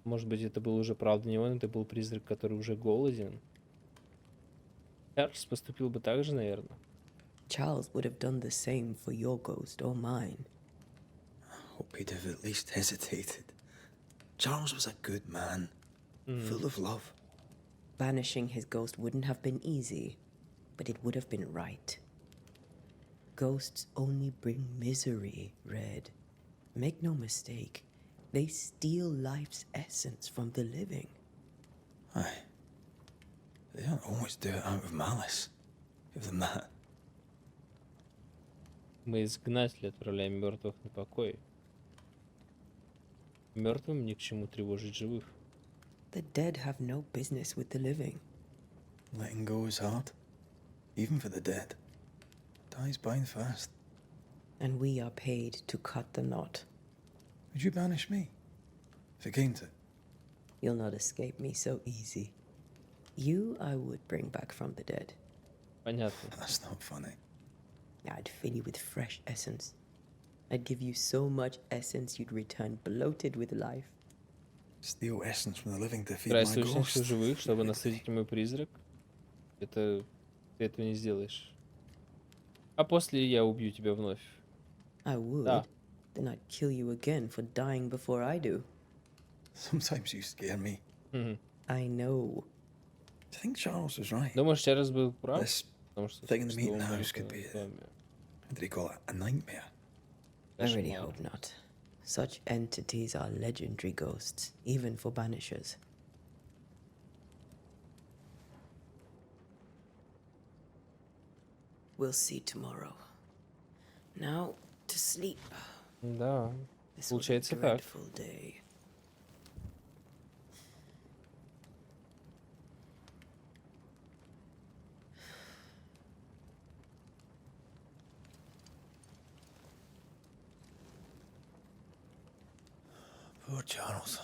[SPEAKER 1] Может быть, это был уже правда не он, это был призрак, который уже голоден. Чарльз поступил бы так же, наверное.
[SPEAKER 3] Charles would have done the same for your ghost or mine.
[SPEAKER 6] I hope he'd have at least hesitated. Charles was a good man, full of love.
[SPEAKER 3] Banishing his ghost wouldn't have been easy. but it would have been right. Ghosts only bring misery, Red. Make no mistake, they steal life's essence from the living.
[SPEAKER 6] Aye. They don't always do it out of malice. Give them that.
[SPEAKER 1] Мы изгнатели отправляем мертвых на покой. Мертвым ни к чему тревожить живых.
[SPEAKER 3] The dead have no business with the living.
[SPEAKER 6] Letting go is hard. Even for the dead. Ties bind fast.
[SPEAKER 3] And we are paid to cut the knot.
[SPEAKER 6] Would you banish me? If it came to it?
[SPEAKER 3] You'll not escape me so easy. You I would bring back from the dead.
[SPEAKER 1] Понятно.
[SPEAKER 6] That's not funny.
[SPEAKER 3] I'd fill you with fresh essence. I'd give you so much essence you'd return bloated with life.
[SPEAKER 6] Steal essence from the living to feed my
[SPEAKER 1] Брать сущность
[SPEAKER 6] ghost.
[SPEAKER 1] живых, чтобы насытить мой призрак. Это... Ты этого не сделаешь. А после я убью тебя вновь.
[SPEAKER 3] I would.
[SPEAKER 1] Да.
[SPEAKER 3] Then I'd kill you again for dying before I do.
[SPEAKER 6] Sometimes you scare me.
[SPEAKER 1] Мгм.
[SPEAKER 3] I know.
[SPEAKER 6] Do you think Charles was right?
[SPEAKER 1] Думаешь, Чарльз был прав?
[SPEAKER 6] This
[SPEAKER 1] Потому что
[SPEAKER 6] thing in the meeting
[SPEAKER 1] существовал
[SPEAKER 6] house could be
[SPEAKER 1] в доме.
[SPEAKER 6] what did he call it? A nightmare.
[SPEAKER 3] I really
[SPEAKER 1] Кошмар.
[SPEAKER 3] hope not. Such entities are legendary ghosts, even for banishers. We'll see tomorrow. Now to sleep.
[SPEAKER 1] Да.
[SPEAKER 3] This was a
[SPEAKER 1] Получается так.
[SPEAKER 3] dreadful day.
[SPEAKER 6] Poor Charles.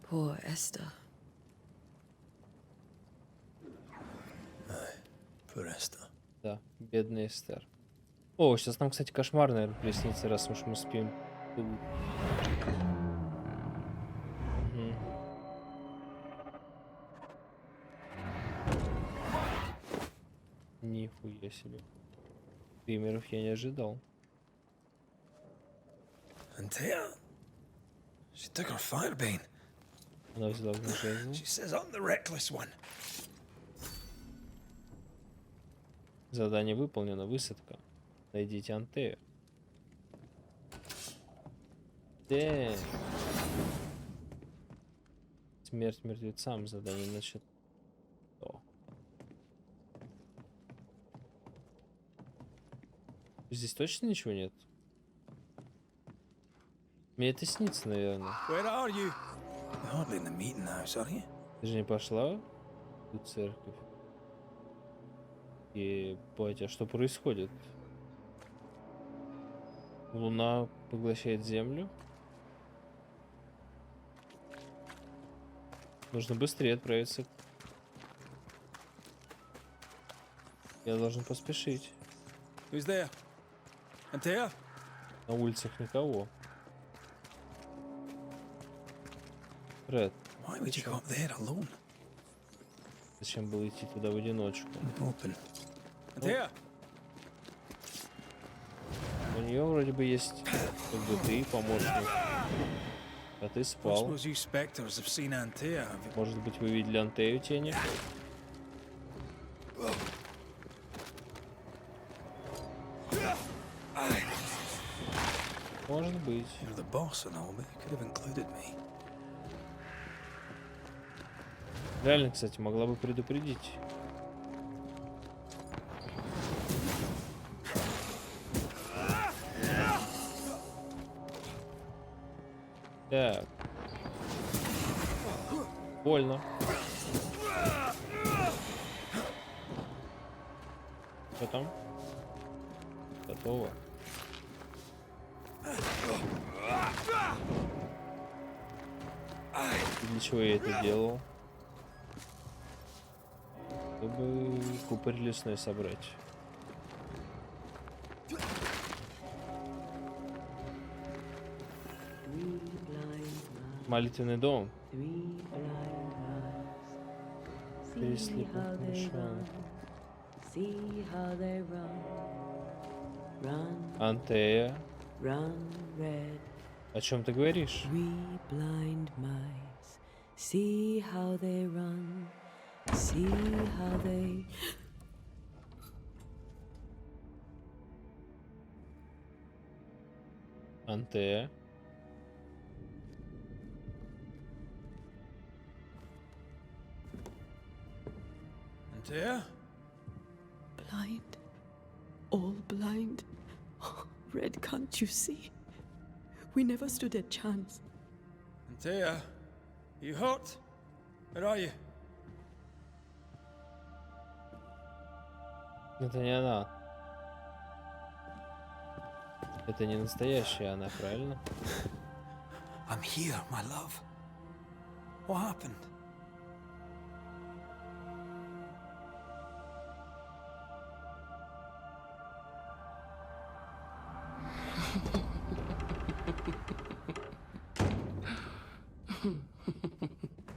[SPEAKER 3] Poor Esther.
[SPEAKER 6] Poor Esther.
[SPEAKER 1] Да, бедный Эстер. О, сейчас нам, кстати, кошмар, наверное, приснится, раз уж мы спим тут. Мгм. Нихуя себе. Примеров я не ожидал.
[SPEAKER 6] And Tia, she took her firebane.
[SPEAKER 1] Она взяла в жезл.
[SPEAKER 6] She says I'm the reckless one.
[SPEAKER 1] Задание выполнено. Высадка. Найдите Антею. Дэ. Смерть мертвецам. Задание насчет... О. Здесь точно ничего нет? Мне это снится, наверное.
[SPEAKER 6] Where are you? You're hardly in the meeting house, are you?
[SPEAKER 1] Ты же не пошла в церковь? Ебать, а что происходит? Луна поглощает Землю? Нужно быстрее отправиться. Я должен поспешить.
[SPEAKER 6] Who's there? Antea?
[SPEAKER 1] На улицах никого. Фред,
[SPEAKER 6] Why would you go up there alone?
[SPEAKER 1] зачем было идти туда в одиночку?
[SPEAKER 6] Open. Antea?
[SPEAKER 1] У нее вроде бы есть как бы ты, помощник. А ты
[SPEAKER 6] I
[SPEAKER 1] спал.
[SPEAKER 6] suppose you spectres have seen Antea, have you?
[SPEAKER 1] Может быть, вы видели Антею тени? Может быть.
[SPEAKER 6] You're the boss and all, but you could have included me.
[SPEAKER 1] Реально, кстати, могла бы предупредить. Так. Больно. Что там? Готово. И для чего я это делал? Чтобы купорь лесной собрать. Молитвенный дом. Переслепок мешал. Антея. О чем ты говоришь?
[SPEAKER 3] Three blind mice, see how they run. See how they.
[SPEAKER 1] Антея.
[SPEAKER 6] Antea?
[SPEAKER 3] Blind. All blind. Red, can't you see? We never stood a chance.
[SPEAKER 6] Antea? You hurt? Where are you?
[SPEAKER 1] Это не она. Это не настоящая она, правильно?
[SPEAKER 6] I'm here, my love. What happened?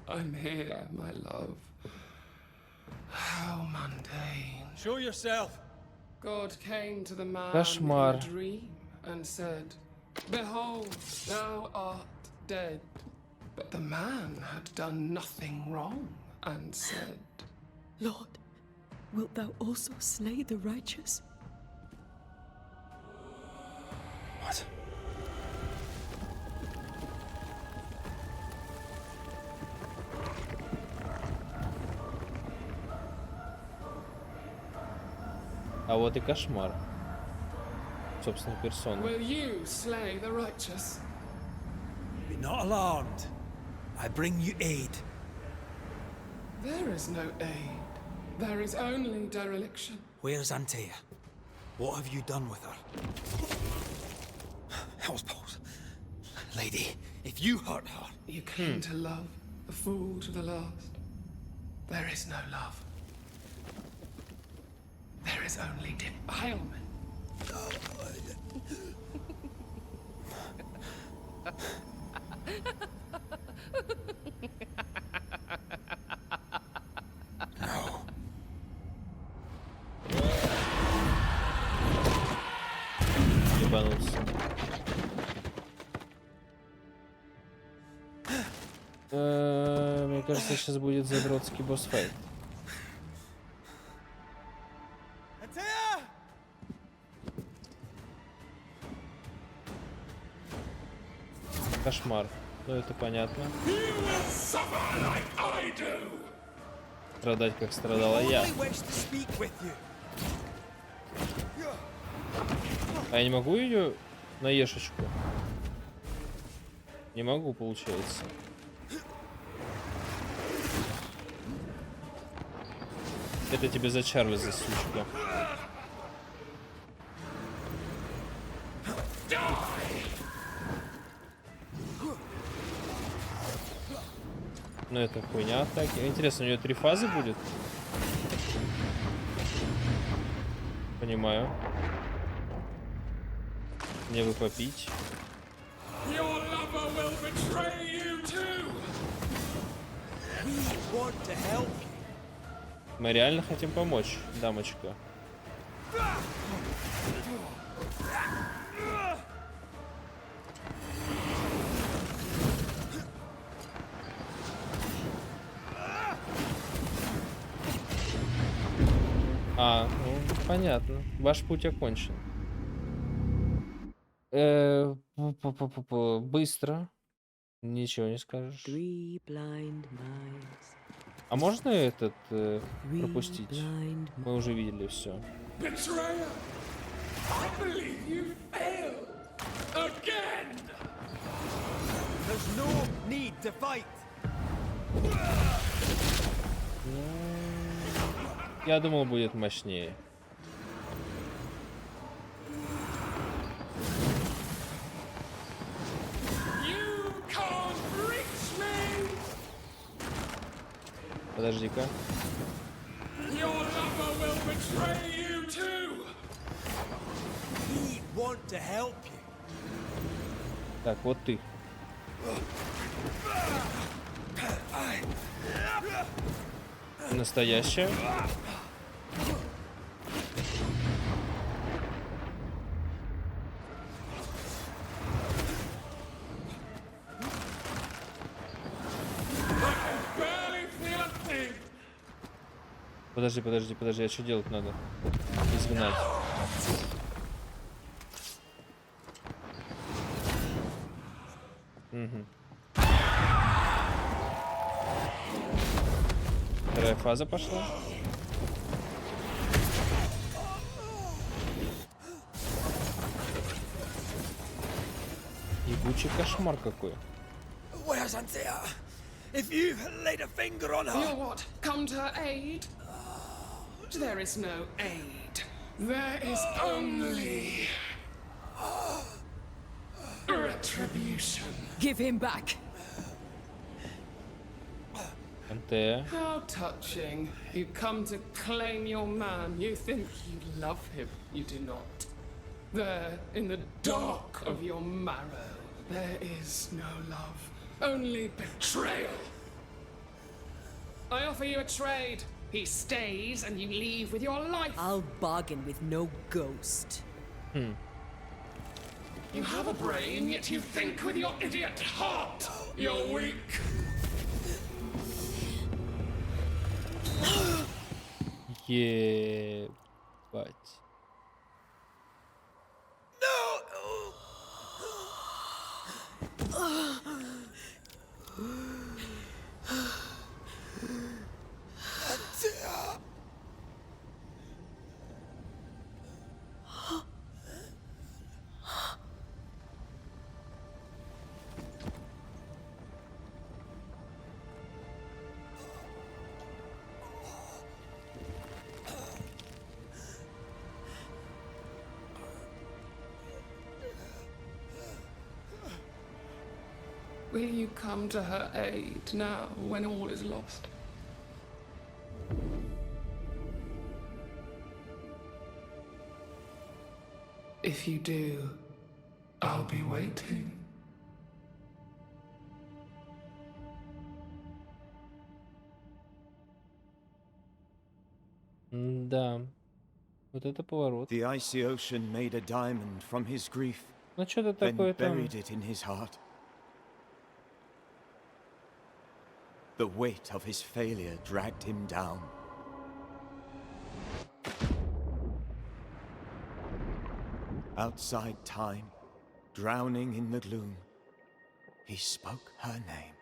[SPEAKER 9] I'm here, my love. How mundane.
[SPEAKER 6] Show yourself!
[SPEAKER 9] God came to the man
[SPEAKER 1] Кошмар.
[SPEAKER 9] in a dream and said, "Behold, thou art dead." But the man had done nothing wrong and said,
[SPEAKER 3] Lord, wilt thou also slay the righteous?
[SPEAKER 6] What?
[SPEAKER 1] А вот и кошмар. Собственно, персона.
[SPEAKER 9] "Will you slay the righteous?"
[SPEAKER 6] Be not alarmed. I bring you aid.
[SPEAKER 9] There is no aid. There is only dereliction.
[SPEAKER 6] Where's Antea? What have you done with her? Hell's balls. Lady, if you hurt her...
[SPEAKER 9] You came to love, a fool to the last. There is no love. There is only defilement.
[SPEAKER 6] No.
[SPEAKER 1] Ебанулся. Мне кажется, сейчас будет задротский босс-файт.
[SPEAKER 6] Antea!
[SPEAKER 1] Кошмар. Ну, это понятно. Страдать, как страдала я. А я не могу ее на ешечку? Не могу, получается. Это тебе за Чарльза, сучка. Ну это хуйня атаки. Интересно, у нее 3 фазы будет? Понимаю. Мне бы попить.
[SPEAKER 2] Your lover will betray you too.
[SPEAKER 1] Мы реально хотим помочь, дамочка. Ну, понятно. Ваш путь окончен. Быстро. Ничего не скажешь.
[SPEAKER 3] Three blind minds.
[SPEAKER 1] А можно этот
[SPEAKER 3] Three
[SPEAKER 1] пропустить?
[SPEAKER 3] blind
[SPEAKER 1] Мы уже видели все.
[SPEAKER 2] Betrayer! I believe you failed again!
[SPEAKER 6] There's no need to fight.
[SPEAKER 1] Я думал, будет мощнее.
[SPEAKER 2] You can't reach me!
[SPEAKER 1] Подожди-ка.
[SPEAKER 2] Your lover will betray you too!
[SPEAKER 6] We want to help you.
[SPEAKER 1] Так, вот ты. Настоящая.
[SPEAKER 2] Barely feel a thing!
[SPEAKER 1] Подожди, а что делать надо? Изгнать. Угу. Вторая фаза пошла. Ебучий кошмар какой.
[SPEAKER 6] Where's Antea? If you've laid a finger on her...
[SPEAKER 9] You what? Come to her aid? There is no aid. There is only retribution.
[SPEAKER 7] Give him back.
[SPEAKER 1] Антея.
[SPEAKER 9] How touching. You come to claim your man. You think you love him. You do not. There, in the dark of your marrow, there is no love. Only betrayal. I offer you a trade. He stays and you leave with your life.
[SPEAKER 3] I'll bargain with no ghost.
[SPEAKER 9] You have a brain, yet you think with your idiot heart. You're weak.
[SPEAKER 1] Ебать.
[SPEAKER 9] Will you come to her aid now when all is lost? If you do, I'll be waiting.
[SPEAKER 1] Да. Вот это поворот.
[SPEAKER 4] The icy ocean made a diamond from his grief,
[SPEAKER 1] Ну что-то
[SPEAKER 4] then
[SPEAKER 1] такое там.
[SPEAKER 4] buried it in his heart. The weight of his failure dragged him down. Outside time, drowning in the gloom, he spoke her name.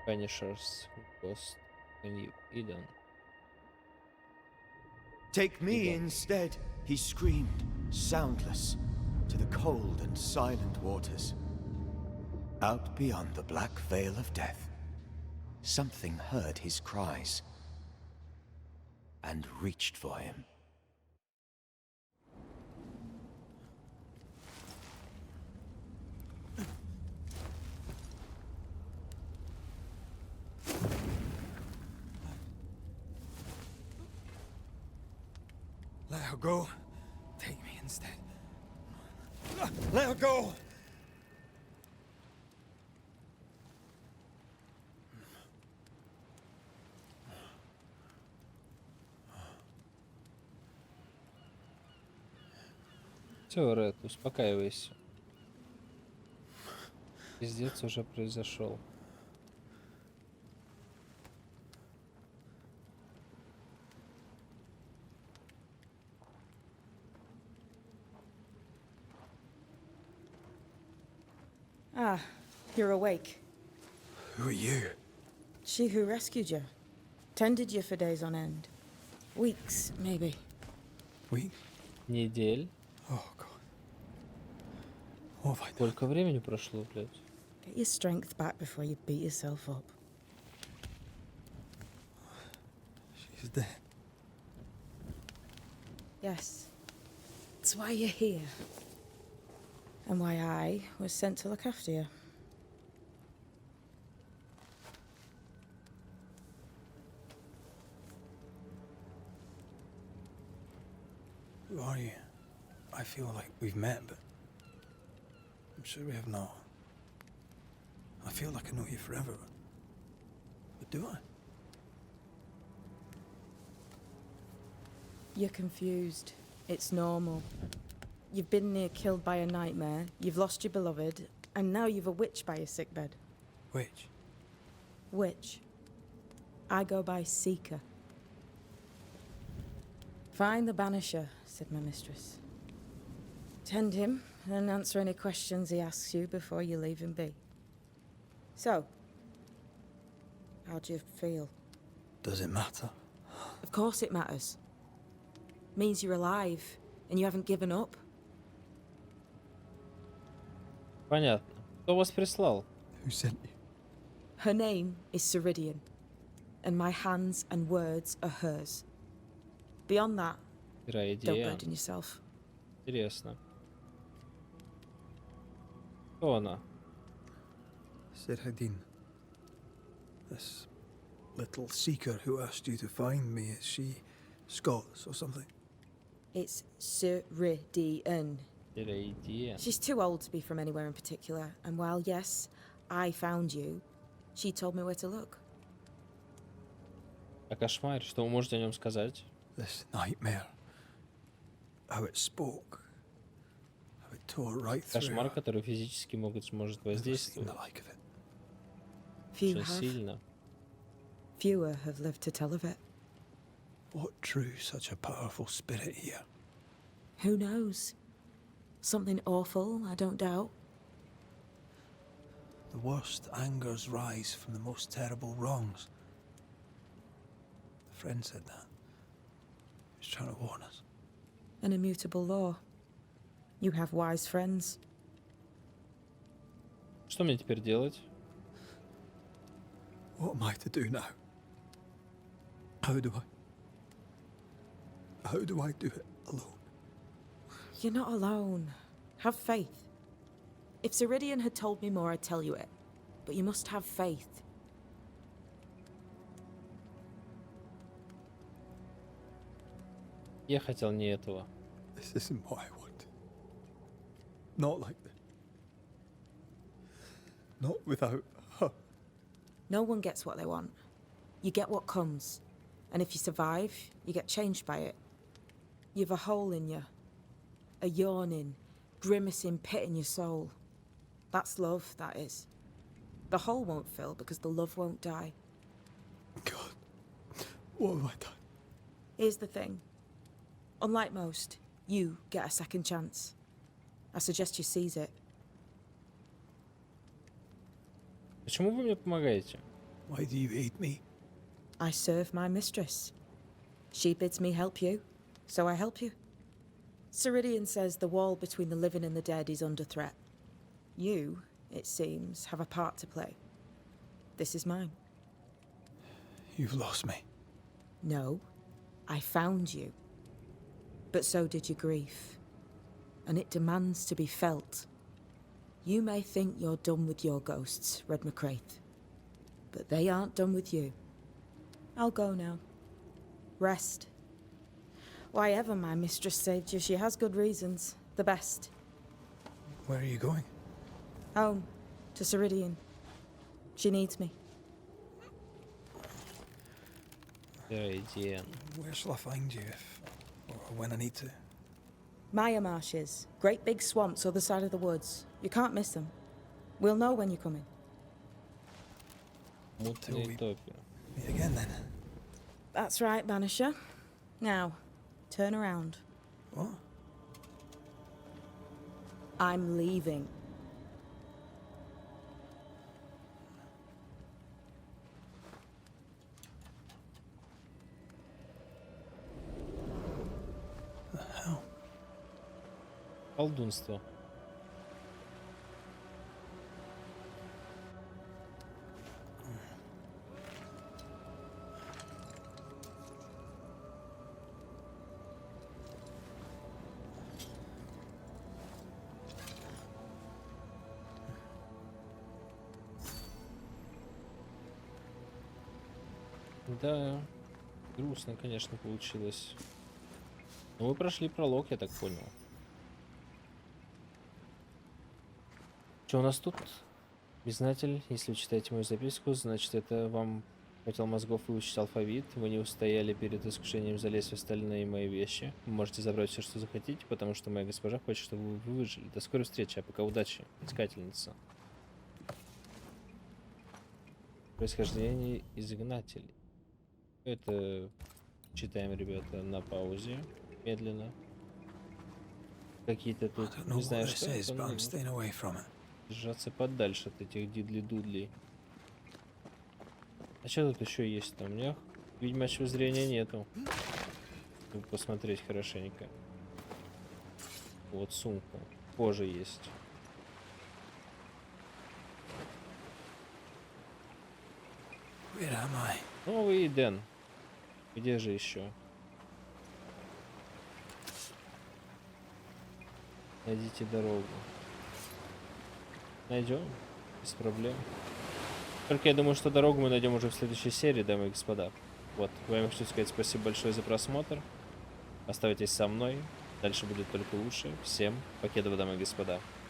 [SPEAKER 1] Banishers, Ghost, and Eden.
[SPEAKER 4] Take me instead, he screamed, soundless, to the cold and silent waters. Out beyond the black veil of death, something heard his cries and reached for him.
[SPEAKER 6] Let her go. Take me instead. Let her go!
[SPEAKER 1] Все, Ред, успокаивайся. Пиздец уже произошел.
[SPEAKER 10] Ah, you're awake.
[SPEAKER 6] Who are you?
[SPEAKER 10] She who rescued you. Tended you for days on end. Weeks, maybe.
[SPEAKER 6] We?
[SPEAKER 1] Недель.
[SPEAKER 6] Oh, God. What have I done?
[SPEAKER 1] Сколько времени прошло, блядь?
[SPEAKER 10] Get your strength back before you beat yourself up.
[SPEAKER 6] She's dead.
[SPEAKER 10] Yes. That's why you're here. And why I was sent to look after you.
[SPEAKER 6] Who are you? I feel like we've met, but I'm sure we have not. I feel like I know you forever, but do I?
[SPEAKER 10] You're confused. It's normal. You've been near killed by a nightmare, you've lost your beloved, and now you've a witch by your sickbed.
[SPEAKER 6] Which?
[SPEAKER 10] Witch. I go by Seeker. Find the Banisher, said my mistress. Tend him and answer any questions he asks you before you leave him be. So, how do you feel?
[SPEAKER 6] Does it matter?
[SPEAKER 10] Of course it matters. Means you're alive and you haven't given up.
[SPEAKER 1] Понятно. Кто вас прислал?
[SPEAKER 6] Who sent you?
[SPEAKER 10] Her name is Ceridian, and my hands and words are hers. Beyond that,
[SPEAKER 1] Игра
[SPEAKER 10] don't
[SPEAKER 1] идея.
[SPEAKER 10] burden yourself.
[SPEAKER 1] Интересно. Кто она?
[SPEAKER 6] Sirhadin. This little seeker who asked you to find me, is she Scots or something?
[SPEAKER 10] It's Ceridian.
[SPEAKER 1] Игра идея.
[SPEAKER 10] She's too old to be from anywhere in particular, and while, yes, I found you, she told me where to look.
[SPEAKER 1] А Кошмар, что вы можете о нем сказать?
[SPEAKER 6] This nightmare. How it spoke. How it tore right through.
[SPEAKER 1] Кошмар, который физически может
[SPEAKER 6] Never seen
[SPEAKER 1] воздействовать
[SPEAKER 6] the like of it.
[SPEAKER 10] Few
[SPEAKER 1] очень
[SPEAKER 10] have.
[SPEAKER 1] сильно.
[SPEAKER 10] Fewer have lived to tell of it.
[SPEAKER 6] What drew such a powerful spirit here?
[SPEAKER 10] Who knows? Something awful, I don't doubt.
[SPEAKER 6] The worst angers rise from the most terrible wrongs. A friend said that. He was trying to warn us.
[SPEAKER 10] An immutable law. You have wise friends.
[SPEAKER 1] Что мне теперь делать?
[SPEAKER 6] What am I to do now? How do I do it alone?
[SPEAKER 10] You're not alone. Have faith. If Ceridian had told me more, I'd tell you it. But you must have faith.
[SPEAKER 1] Я хотел не этого.
[SPEAKER 6] This isn't what I wanted. Not like this. Not without her.
[SPEAKER 10] No one gets what they want. You get what comes. And if you survive, you get changed by it. You've a hole in you. A yawning, grimacing pit in your soul. That's love, that is. The hole won't fill because the love won't die.
[SPEAKER 6] God, what have I done?
[SPEAKER 10] Here's the thing. Unlike most, you get a second chance. I suggest you seize it.
[SPEAKER 1] Почему вы мне помогаете?
[SPEAKER 6] Why do you aid me?
[SPEAKER 10] I serve my mistress. She bids me help you, so I help you. Ceridian says the wall between the living and the dead is under threat. You, it seems, have a part to play. This is mine.
[SPEAKER 6] You've lost me.
[SPEAKER 10] No, I found you. But so did your grief. And it demands to be felt. You may think you're done with your ghosts, Red McCraith. But they aren't done with you. I'll go now. Rest. Why ever my mistress saved you, she has good reasons. The best.
[SPEAKER 6] Where are you going?
[SPEAKER 10] Home. To Ceridian. She needs me.
[SPEAKER 1] Игра идея.
[SPEAKER 6] Where shall I find you if or when I need to?
[SPEAKER 10] Maya marshes. Great big swamps other side of the woods. You can't miss them. We'll know when you're coming.
[SPEAKER 1] Мутная
[SPEAKER 6] we-
[SPEAKER 1] утопия.
[SPEAKER 6] Meet again then.
[SPEAKER 10] That's right, Banisher. Now, turn around.
[SPEAKER 6] What?
[SPEAKER 10] I'm leaving.
[SPEAKER 6] The hell?
[SPEAKER 1] Колдунство. Да, грустно, конечно, получилось. Но вы прошли пролог, я так понял. Что у нас тут? Признатель, если вы читаете мою записку, значит это вам хватило мозгов выучить алфавит. Вы не устояли перед искушением залезть в остальные мои вещи. Вы можете забрать все, что захотите, потому что моя госпожа хочет, чтобы вы выжили. До скорой встречи, а пока удачи, искательница. Происхождение изгнателей. Это читаем, ребята, на паузе. Медленно. Какие-то
[SPEAKER 6] I
[SPEAKER 1] тут,
[SPEAKER 6] don't know
[SPEAKER 1] не
[SPEAKER 6] what
[SPEAKER 1] знаю,
[SPEAKER 6] this
[SPEAKER 1] что
[SPEAKER 6] is,
[SPEAKER 1] это,
[SPEAKER 6] but I'm
[SPEAKER 1] ну,
[SPEAKER 6] staying away from it.
[SPEAKER 1] держаться подальше от этих дидли-дудлей. А что тут еще есть-то? У меня ведьмачьего зрения нету. Чтобы посмотреть хорошенько. Вот сумка. Кожа есть.
[SPEAKER 6] Where am I?
[SPEAKER 1] Новый Эден. Где же еще? Найдите дорогу. Найдем. Без проблем. Только я думаю, что дорогу мы найдем уже в следующей серии, дамы и господа. Вот. Я вам хочу сказать спасибо большое за просмотр. Оставайтесь со мной. Дальше будет только лучше. Всем покедова, дамы и господа.